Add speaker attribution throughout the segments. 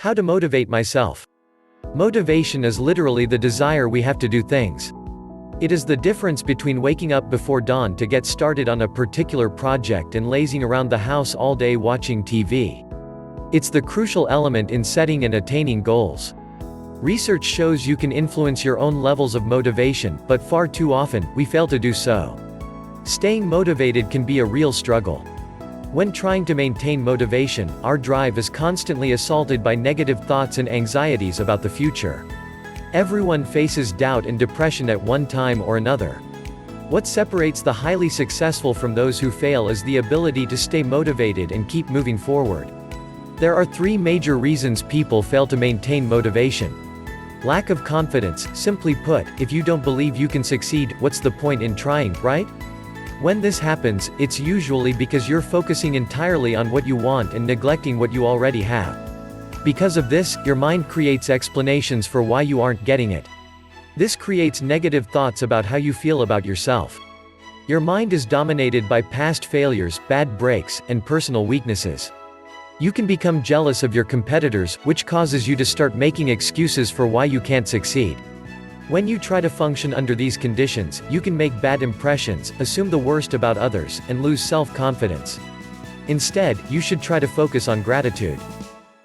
Speaker 1: How to motivate myself. Motivation is literally the desire we have to do things. It is the difference between waking up before dawn to get started on a particular project and lazing around the house all day watching TV. It's the crucial element in setting and attaining goals. Research shows you can influence your own levels of motivation, but far too often, we fail to do so. Staying motivated can be a real struggle. When trying to maintain motivation, our drive is constantly assaulted by negative thoughts and anxieties about the future. Everyone faces doubt and depression at one time or another. What separates the highly successful from those who fail is the ability to stay motivated and keep moving forward. There are three major reasons people fail to maintain motivation. Lack of confidence. Simply put, if you don't believe you can succeed, what's the point in trying, right? When this happens, it's usually because you're focusing entirely on what you want and neglecting what you already have. Because of this, your mind creates explanations for why you aren't getting it. This creates negative thoughts about how you feel about yourself. Your mind is dominated by past failures, bad breaks, and personal weaknesses. You can become jealous of your competitors, which causes you to start making excuses for why you can't succeed. When you try to function under these conditions, you can make bad impressions, assume the worst about others, and lose self-confidence. Instead, you should try to focus on gratitude.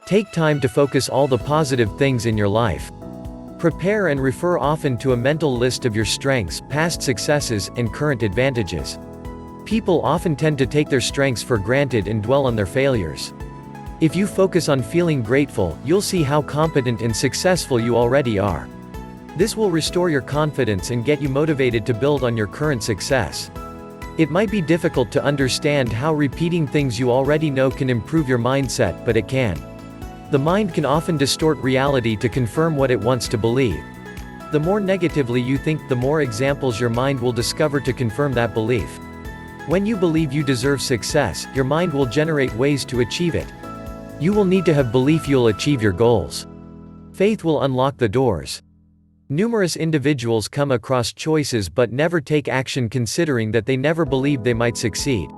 Speaker 1: Take time to focus all the positive things in your life. Prepare and refer often to a mental list of your strengths, past successes, and current advantages. People often tend to take their strengths for granted and dwell on their failures. If you focus on feeling grateful, you'll see how competent and successful you already are. This will restore your confidence and get you motivated to build on your current success. It might be difficult to understand how repeating things you already know can improve your mindset, but it can. The mind can often distort reality to confirm what it wants to believe. The more negatively you think, the more examples your mind will discover to confirm that belief. When you believe you deserve success, your mind will generate ways to achieve it. You will need to have belief you'll achieve your goals. Faith will unlock the doors. Numerous individuals come across choices but never take action, considering that they never believed they might succeed.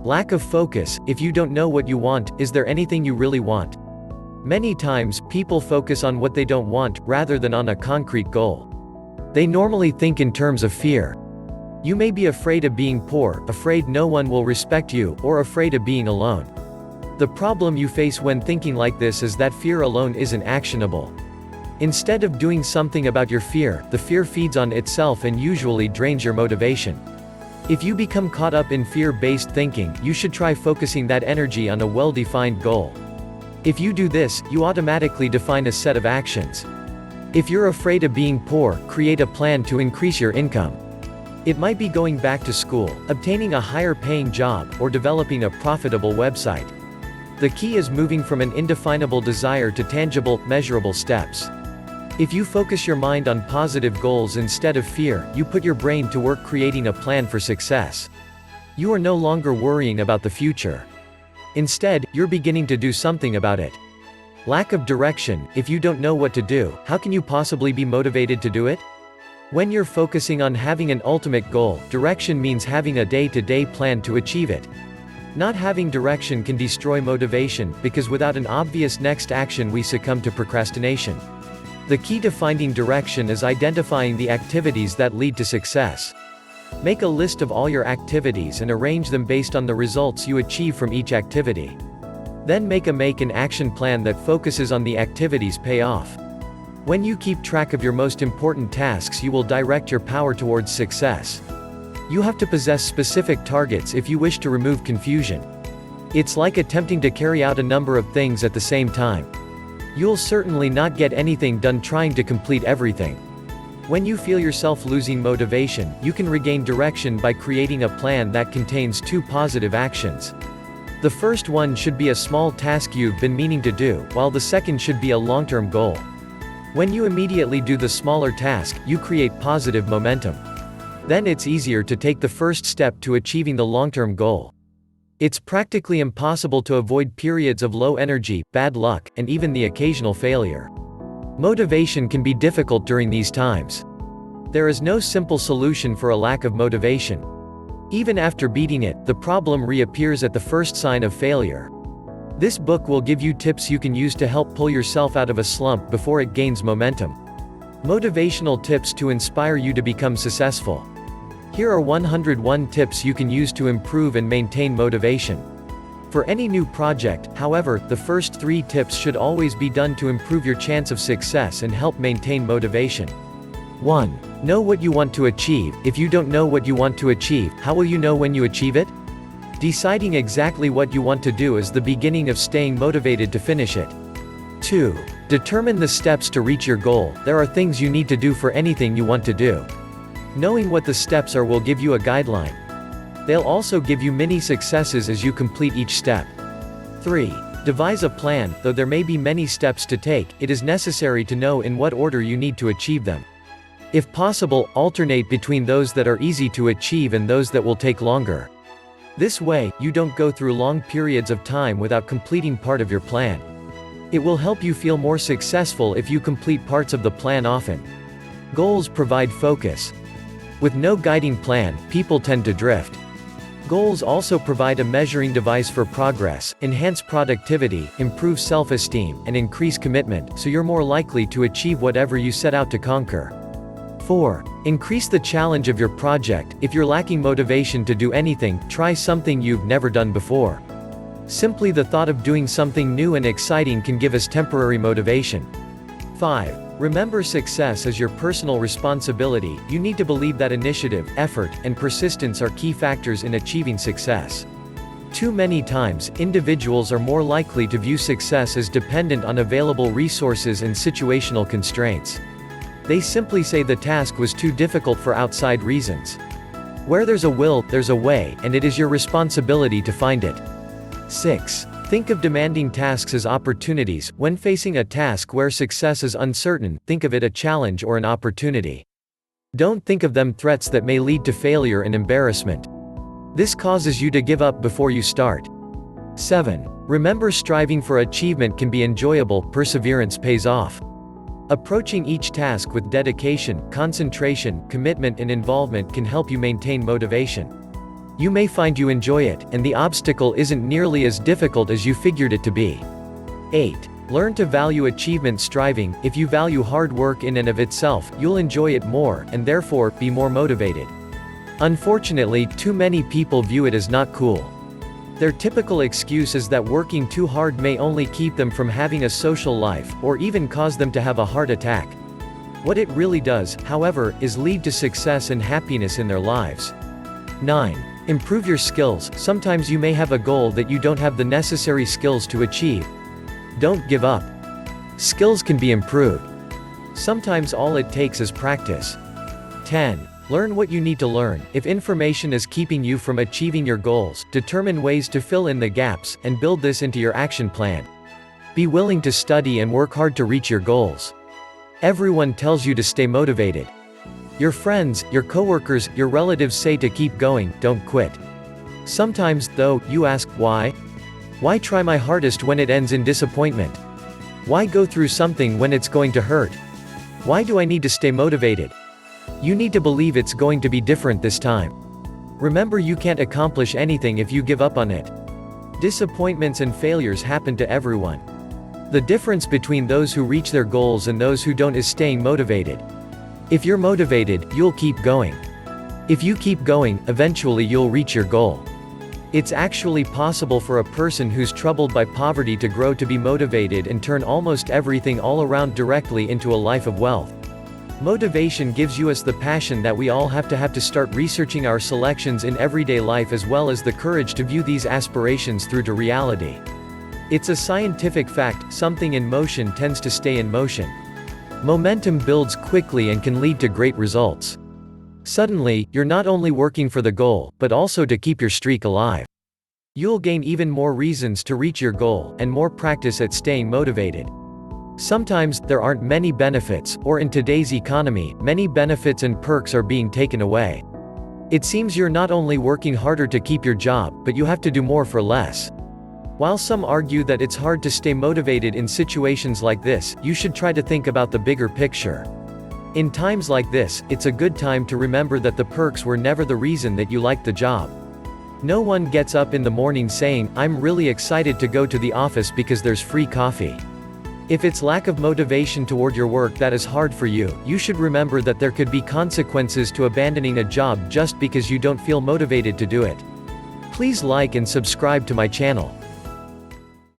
Speaker 1: Lack of focus. If you don't know what you want, is there anything you really want? Many times, people focus on what they don't want, rather than on a concrete goal. They normally think in terms of fear. You may be afraid of being poor, afraid no one will respect you, or afraid of being alone. The problem you face when thinking like this is that fear alone isn't actionable. Instead of doing something about your fear, the fear feeds on itself and usually drains your motivation. If you become caught up in fear-based thinking, you should try focusing that energy on a well-defined goal. If you do this, you automatically define a set of actions. If you're afraid of being poor, create a plan to increase your income. It might be going back to school, obtaining a higher-paying job, or developing a profitable website. The key is moving from an indefinable desire to tangible, measurable steps. If you focus your mind on positive goals instead of fear, you put your brain to work creating a plan for success. You are no longer worrying about the future. Instead, you're beginning to do something about it. Lack of direction. If you don't know what to do, how can you possibly be motivated to do it? When you're focusing on having an ultimate goal, direction means having a day-to-day plan to achieve it. Not having direction can destroy motivation, because without an obvious next action we succumb to procrastination. The key to finding direction is identifying the activities that lead to success. Make a list of all your activities and arrange them based on the results you achieve from each activity. Then make an action plan that focuses on the activities' payoff. When you keep track of your most important tasks, you will direct your power towards success. You have to possess specific targets if you wish to remove confusion. It's like attempting to carry out a number of things at the same time. You'll certainly not get anything done trying to complete everything. When you feel yourself losing motivation, you can regain direction by creating a plan that contains two positive actions. The first one should be a small task you've been meaning to do, while the second should be a long-term goal. When you immediately do the smaller task, you create positive momentum. Then it's easier to take the first step to achieving the long-term goal. It's practically impossible to avoid periods of low energy, bad luck, and even the occasional failure. Motivation can be difficult during these times. There is no simple solution for a lack of motivation. Even after beating it, the problem reappears at the first sign of failure. This book will give you tips you can use to help pull yourself out of a slump before it gains momentum. Motivational tips to inspire you to become successful. Here are 101 tips you can use to improve and maintain motivation. For any new project, however, the first 3 tips should always be done to improve your chance of success and help maintain motivation. 1. Know what you want to achieve. If you don't know what you want to achieve, how will you know when you achieve it? Deciding exactly what you want to do is the beginning of staying motivated to finish it. 2. Determine the steps to reach your goal. There are things you need to do for anything you want to do. Knowing what the steps are will give you a guideline. They'll also give you many successes as you complete each step. 3. Devise a plan. Though there may be many steps to take, it is necessary to know in what order you need to achieve them. If possible, alternate between those that are easy to achieve and those that will take longer. This way, you don't go through long periods of time without completing part of your plan. It will help you feel more successful if you complete parts of the plan often. Goals provide focus. With no guiding plan, people tend to drift. Goals also provide a measuring device for progress, enhance productivity, improve self-esteem, and increase commitment, so you're more likely to achieve whatever you set out to conquer. 4. Increase the challenge of your project. If you're lacking motivation to do anything, try something you've never done before. Simply the thought of doing something new and exciting can give us temporary motivation. 5. Remember, success is your personal responsibility. You need to believe that initiative, effort, and persistence are key factors in achieving success. Too many times, individuals are more likely to view success as dependent on available resources and situational constraints. They simply say the task was too difficult for outside reasons. Where there's a will, there's a way, and it is your responsibility to find it. 6. Think of demanding tasks as opportunities. When facing a task where success is uncertain, think of it a challenge or an opportunity. Don't think of them threats that may lead to failure and embarrassment. This causes you to give up before you start. 7. Remember, striving for achievement can be enjoyable. Perseverance pays off. Approaching each task with dedication, concentration, commitment, and involvement can help you maintain motivation. You may find you enjoy it, and the obstacle isn't nearly as difficult as you figured it to be. 8. Learn to value achievement. Striving. If you value hard work in and of itself, you'll enjoy it more, and therefore, be more motivated. Unfortunately, too many people view it as not cool. Their typical excuse is that working too hard may only keep them from having a social life, or even cause them to have a heart attack. What it really does, however, is lead to success and happiness in their lives. 9. Improve your skills. Sometimes you may have a goal that you don't have the necessary skills to achieve. Don't give up. Skills can be improved. Sometimes all it takes is practice. 10. Learn what you need to learn. If information is keeping you from achieving your goals, determine ways to fill in the gaps, and build this into your action plan. Be willing to study and work hard to reach your goals. Everyone tells you to stay motivated. Your friends, your coworkers, your relatives say to keep going, don't quit. Sometimes, though, you ask, why? Why try my hardest when it ends in disappointment? Why go through something when it's going to hurt? Why do I need to stay motivated? You need to believe it's going to be different this time. Remember, you can't accomplish anything if you give up on it. Disappointments and failures happen to everyone. The difference between those who reach their goals and those who don't is staying motivated. If you're motivated, you'll keep going. If you keep going, eventually you'll reach your goal. It's actually possible for a person who's troubled by poverty to grow to be motivated and turn almost everything all around directly into a life of wealth. Motivation gives us the passion that we all have to start researching our selections in everyday life, as well as the courage to view these aspirations through to reality. It's a scientific fact, something in motion tends to stay in motion. Momentum builds quickly and can lead to great results. Suddenly, you're not only working for the goal, but also to keep your streak alive. You'll gain even more reasons to reach your goal, and more practice at staying motivated. Sometimes, there aren't many benefits, or in today's economy, many benefits and perks are being taken away. It seems you're not only working harder to keep your job, but you have to do more for less. While some argue that it's hard to stay motivated in situations like this, you should try to think about the bigger picture. In times like this, it's a good time to remember that the perks were never the reason that you liked the job. No one gets up in the morning saying, "I'm really excited to go to the office because there's free coffee." If it's lack of motivation toward your work that is hard for you, you should remember that there could be consequences to abandoning a job just because you don't feel motivated to do it. Please like and subscribe to my channel.